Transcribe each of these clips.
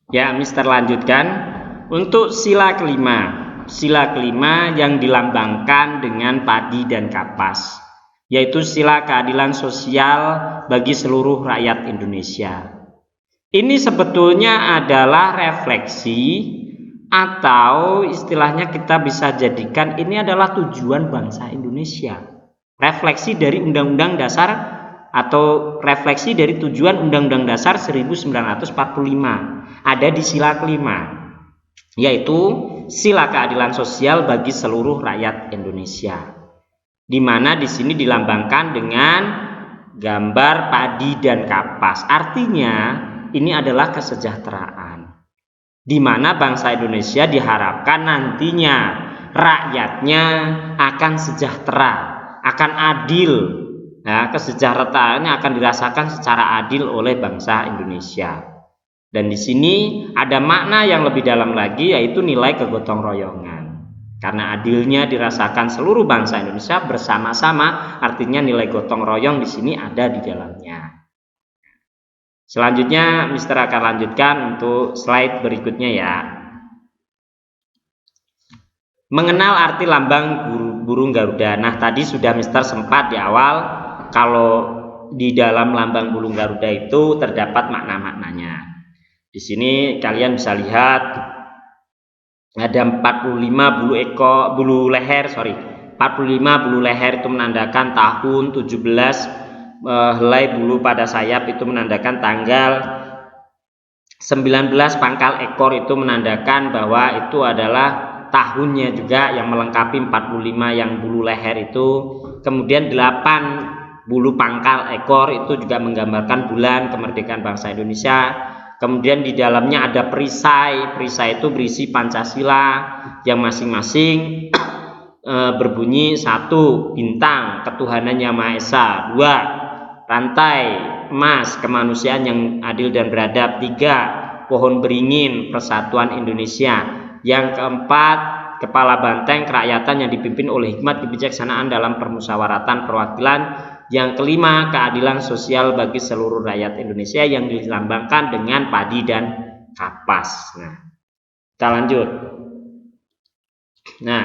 Ya, Mister lanjutkan. Untuk sila kelima yang dilambangkan dengan padi dan kapas, yaitu sila keadilan sosial bagi seluruh rakyat Indonesia. Ini sebetulnya adalah refleksi atau istilahnya kita bisa jadikan ini adalah tujuan bangsa Indonesia. Refleksi dari Undang-Undang Dasar atau refleksi dari tujuan Undang-Undang Dasar 1945 ada di sila kelima, yaitu sila keadilan sosial bagi seluruh rakyat Indonesia, di mana di sini dilambangkan dengan gambar padi dan kapas. Artinya ini adalah kesejahteraan, di mana bangsa Indonesia diharapkan nantinya rakyatnya akan sejahtera, akan adil. Nah, kesejahteraannya akan dirasakan secara adil oleh bangsa Indonesia. Dan di sini ada makna yang lebih dalam lagi, yaitu nilai kegotong royongan. Karena adilnya dirasakan seluruh bangsa Indonesia bersama-sama, artinya nilai gotong royong di sini ada di dalamnya. Selanjutnya, Mister akan lanjutkan untuk slide berikutnya ya. Mengenal arti lambang burung Garuda. Nah, tadi sudah Mister sempat di awal, kalau di dalam lambang burung Garuda itu terdapat makna-maknanya. Di sini kalian bisa lihat ada 45 bulu leher, 45 bulu leher itu menandakan tahun 17, helai bulu pada sayap itu menandakan tanggal 19, pangkal ekor itu menandakan bahwa itu adalah tahunnya juga yang melengkapi 45 yang bulu leher itu. Kemudian 8 bulu pangkal ekor itu juga menggambarkan bulan kemerdekaan bangsa Indonesia. Kemudian di dalamnya ada perisai. Perisai itu berisi Pancasila yang masing-masing berbunyi: 1. Bintang, ketuhanan yang Maha Esa. 2. Rantai emas, kemanusiaan yang adil dan beradab. 3. Pohon beringin, persatuan Indonesia. Yang keempat, kepala banteng, kerakyatan yang dipimpin oleh hikmat kebijaksanaan dalam permusyawaratan perwakilan. Yang kelima, keadilan sosial bagi seluruh rakyat Indonesia yang dilambangkan dengan padi dan kapas. Nah, kita lanjut. Nah,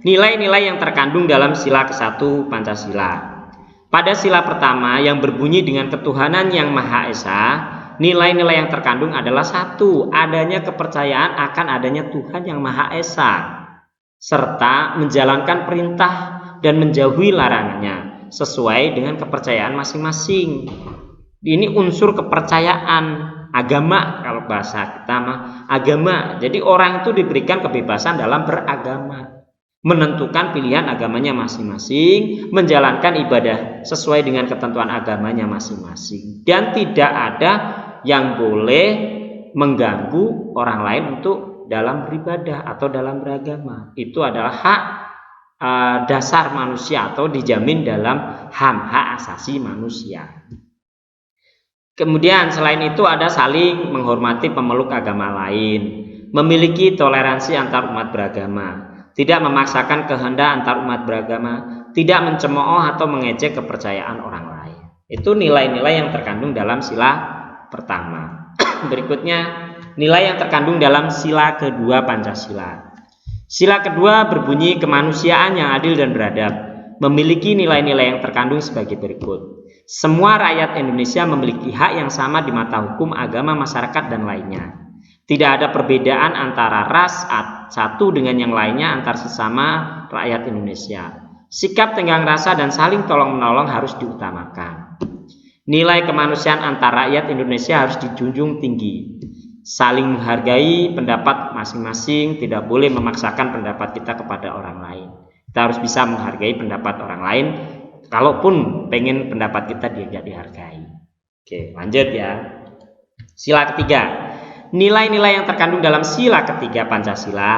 nilai-nilai yang terkandung dalam sila ke-1 Pancasila. Pada sila pertama yang berbunyi dengan ketuhanan yang Maha Esa, nilai-nilai yang terkandung adalah 1. Adanya kepercayaan akan adanya Tuhan yang Maha Esa, serta menjalankan perintah dan menjauhi larangannya sesuai dengan kepercayaan masing-masing. Ini unsur kepercayaan agama, kalau bahasa kita mah agama. Jadi orang itu diberikan kebebasan dalam beragama, menentukan pilihan agamanya masing-masing, menjalankan ibadah sesuai dengan ketentuan agamanya masing-masing, dan tidak ada yang boleh mengganggu orang lain untuk dalam beribadah atau dalam beragama. Itu adalah hak dasar manusia atau dijamin dalam hak asasi manusia. Kemudian selain itu ada saling menghormati pemeluk agama lain, memiliki toleransi antar umat beragama, tidak memaksakan kehendak antar umat beragama, tidak mencemooh atau mengejek kepercayaan orang lain. Itu nilai-nilai yang terkandung dalam sila pertama. Berikutnya, nilai yang terkandung dalam sila kedua Pancasila. Sila kedua berbunyi kemanusiaan yang adil dan beradab, memiliki nilai-nilai yang terkandung sebagai berikut. Semua rakyat Indonesia memiliki hak yang sama di mata hukum, agama, masyarakat, dan lainnya. Tidak ada perbedaan antara ras satu dengan yang lainnya antar sesama rakyat Indonesia. Sikap tenggang rasa dan saling tolong-menolong harus diutamakan. Nilai kemanusiaan antar rakyat Indonesia harus dijunjung tinggi. Saling menghargai pendapat masing-masing, tidak boleh memaksakan pendapat kita kepada orang lain. Kita harus bisa menghargai pendapat orang lain, kalaupun pengen pendapat kita tidak dihargai. Oke, lanjut ya. Sila ketiga, nilai-nilai yang terkandung dalam sila ketiga Pancasila.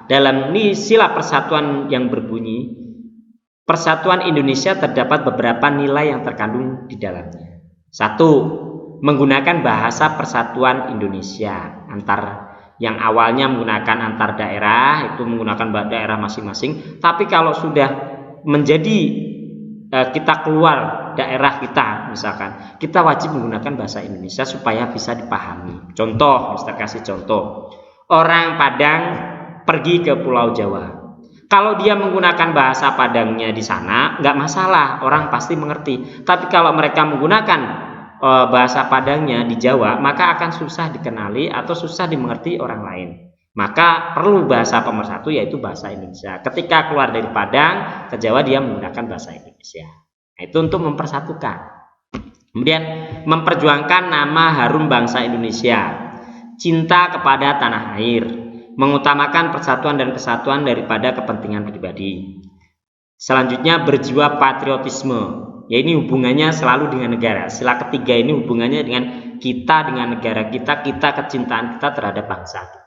Dalam sila persatuan yang berbunyi Persatuan Indonesia, terdapat beberapa nilai yang terkandung di dalamnya. 1. Menggunakan bahasa persatuan Indonesia, yang awalnya menggunakan antar daerah, itu menggunakan daerah masing-masing. Tapi kalau sudah menjadi kita keluar daerah kita, misalkan kita wajib menggunakan bahasa Indonesia supaya bisa dipahami. Contoh, Mister kasih contoh, orang Padang pergi ke Pulau Jawa. Kalau dia menggunakan bahasa Padangnya di sana, nggak masalah, orang pasti mengerti. Tapi kalau mereka menggunakan bahasa Padangnya di Jawa, maka akan susah dikenali atau susah dimengerti orang lain. Maka perlu bahasa pemersatu, yaitu bahasa Indonesia. Ketika keluar dari Padang ke Jawa, dia menggunakan bahasa Indonesia. Nah, itu untuk mempersatukan. Kemudian memperjuangkan nama harum bangsa Indonesia, cinta kepada tanah air, mengutamakan persatuan dan kesatuan daripada kepentingan pribadi. Selanjutnya berjiwa patriotisme, ya ini hubungannya selalu dengan negara. Sila ketiga ini hubungannya dengan kita, dengan negara kita, kecintaan kita terhadap bangsa kita.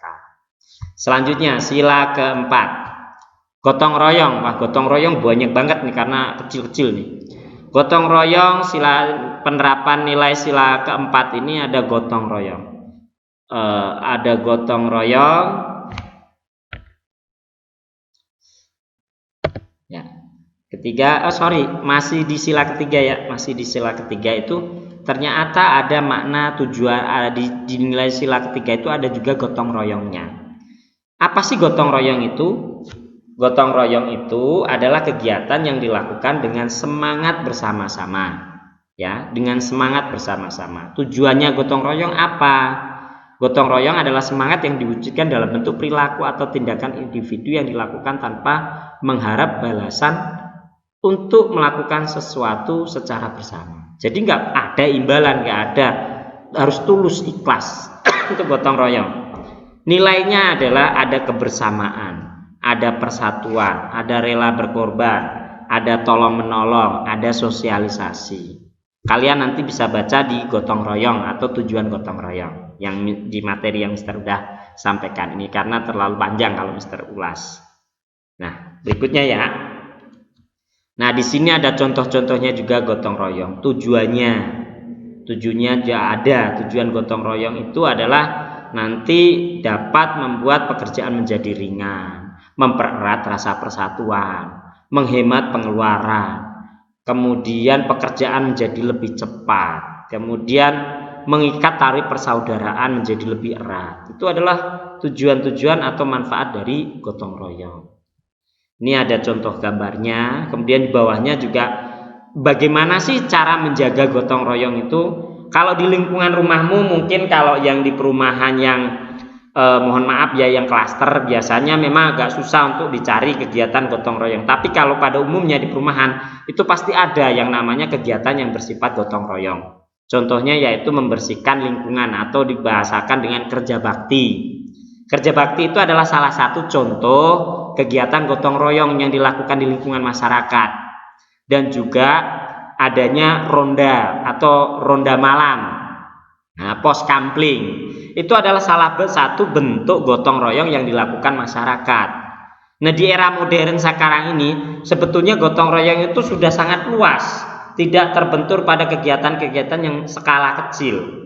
Selanjutnya sila keempat, gotong royong. Wah, gotong royong banyak banget nih karena kecil-kecil nih. Gotong royong, sila penerapan nilai sila keempat ini ada gotong royong. Ada gotong royong. Ya. Ketiga, masih di sila ketiga ya, masih di sila ketiga itu ternyata ada makna tujuan di nilai sila ketiga itu ada juga gotong royongnya. Apa sih gotong royong itu? Gotong royong itu adalah kegiatan yang dilakukan dengan semangat bersama-sama, ya, dengan semangat bersama-sama. Tujuannya gotong royong apa? Gotong royong adalah semangat yang diwujudkan dalam bentuk perilaku atau tindakan individu yang dilakukan tanpa mengharap balasan untuk melakukan sesuatu secara bersama. Jadi nggak ada imbalan, nggak ada, harus tulus ikhlas untuk gotong royong. Nilainya adalah ada kebersamaan, ada persatuan, ada rela berkorban, ada tolong menolong, ada sosialisasi. Kalian nanti bisa baca di gotong royong atau tujuan gotong royong yang di materi yang Mister udah sampaikan ini, karena terlalu panjang kalau Mister ulas. Nah, berikutnya ya. Nah, di sini ada contoh-contohnya juga gotong royong. Tujuannya juga ada. Tujuan gotong royong itu adalah nanti dapat membuat pekerjaan menjadi ringan, mempererat rasa persatuan, menghemat pengeluaran, kemudian pekerjaan menjadi lebih cepat, kemudian mengikat tali persaudaraan menjadi lebih erat. Itu adalah tujuan-tujuan atau manfaat dari gotong royong. Ini ada contoh gambarnya. Kemudian di bawahnya juga bagaimana sih cara menjaga gotong royong itu. Kalau di lingkungan rumahmu, mungkin kalau yang di perumahan yang mohon maaf ya, yang klaster, biasanya memang agak susah untuk dicari kegiatan gotong royong. Tapi kalau pada umumnya di perumahan itu pasti ada yang namanya kegiatan yang bersifat gotong royong. Contohnya yaitu membersihkan lingkungan atau dibahasakan dengan kerja bakti. Kerja bakti itu adalah salah satu contoh kegiatan gotong royong yang dilakukan di lingkungan masyarakat. Dan juga adanya ronda atau ronda malam, nah, pos kampling. Itu adalah salah satu bentuk gotong royong yang dilakukan masyarakat. Nah, di era modern sekarang ini sebetulnya gotong royong itu sudah sangat luas, tidak terbentur pada kegiatan-kegiatan yang skala kecil.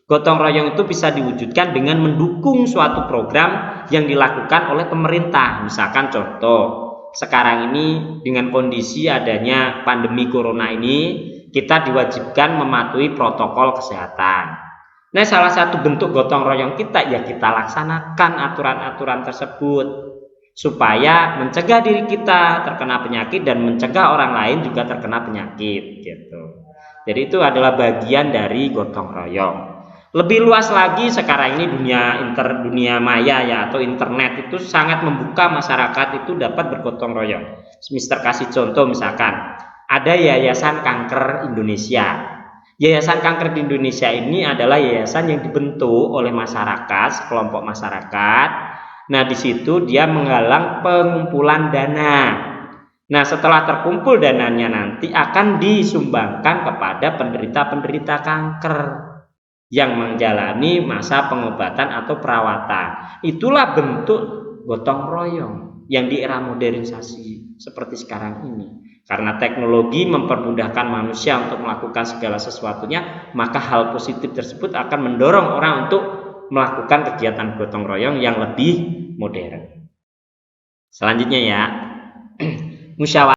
Gotong royong itu bisa diwujudkan dengan mendukung suatu program yang dilakukan oleh pemerintah. Misalkan contoh, sekarang ini dengan kondisi adanya pandemi corona ini, kita diwajibkan mematuhi protokol kesehatan. Nah, salah satu bentuk gotong royong kita ya kita laksanakan aturan-aturan tersebut supaya mencegah diri kita terkena penyakit dan mencegah orang lain juga terkena penyakit gitu. Jadi itu adalah bagian dari gotong royong. Lebih luas lagi sekarang ini dunia maya ya atau internet itu sangat membuka masyarakat itu dapat bergotong royong. Mister kasih contoh, misalkan ada Yayasan Kanker Indonesia. Yayasan Kanker di Indonesia ini adalah yayasan yang dibentuk oleh masyarakat, sekelompok masyarakat. Nah, di situ dia menggalang pengumpulan dana. Nah, setelah terkumpul dananya nanti akan disumbangkan kepada penderita-penderita kanker yang menjalani masa pengobatan atau perawatan. Itulah bentuk gotong royong yang di era modernisasi seperti sekarang ini. Karena teknologi mempermudahkan manusia untuk melakukan segala sesuatunya, maka hal positif tersebut akan mendorong orang untuk melakukan kegiatan gotong royong yang lebih modern. Selanjutnya ya, musyawarah